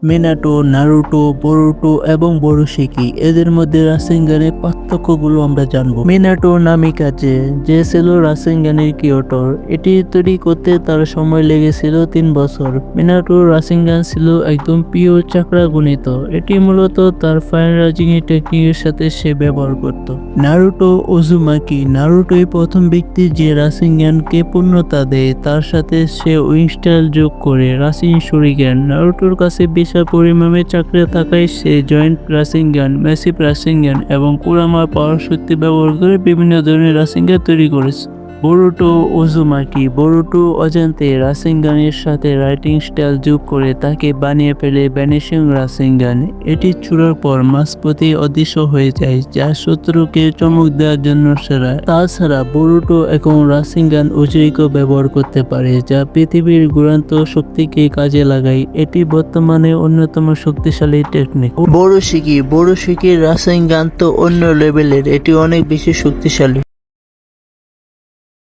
Minato, Naruto, Boruto এবং বোরোশিকি এদের মধ্যে রাসেনগানের পার্থক্যগুলো আমরা জানবো। মিনাটো নামিকাজে, যে ছিল রাসেনগানের কিওটোর, এটি তৈরি করতে তার সময় লেগেছিল 3 বছর। মিনাটোর রাসেনগান ছিল একদম পিওর চাকরা গণিত, এটি মূলত তার ফায়ার রাজিং টেকনিকের সাথে সে ব্যবহার করত। নারুটো ওজুমাকি, নারুটোই প্রথম ব্যক্তি যে রাসেনগানকে পূর্ণতা দেয়, তার সাথে সে উইং স্টাইল যোগ করে রাসিন শুরিকেন। নারুটোর কাছে বিশাল পরিমাণে চাকরা থাকায় সে জয়েন্ট রাসেনগান, ম্যাসিভ রাসেনগান এবং কুরামার পাওয়ার শক্তি ব্যবহার করে বিভিন্ন ধরনের রাসেনগান তৈরি করেছে। বোরুটো ওজুমাকি, বোরুটো অজান্তে রাসেনগানের সাথে রাইটিং স্টাইল যোগ করে তাকে বানিয়ে ফেলে ভ্যানিশিং রাসেনগান। এটি ছুড়ার পর মাঝপথে অদৃশ্য হয়ে যায়, যা শত্রুকে চমক দেওয়ার জন্য সেরা। তাছাড়া বোরুটো এখন রাসেনগান উজুইকো ব্যবহার করতে পারে, যা পৃথিবীর চূড়ান্ত শক্তিকে কাজে লাগায়। এটি বর্তমানে অন্যতম শক্তিশালী টেকনিক। বোরোশিকি, বোরোশিকির রাসেনগান তো অন্য লেভেলের, এটি অনেক বেশি শক্তিশালী।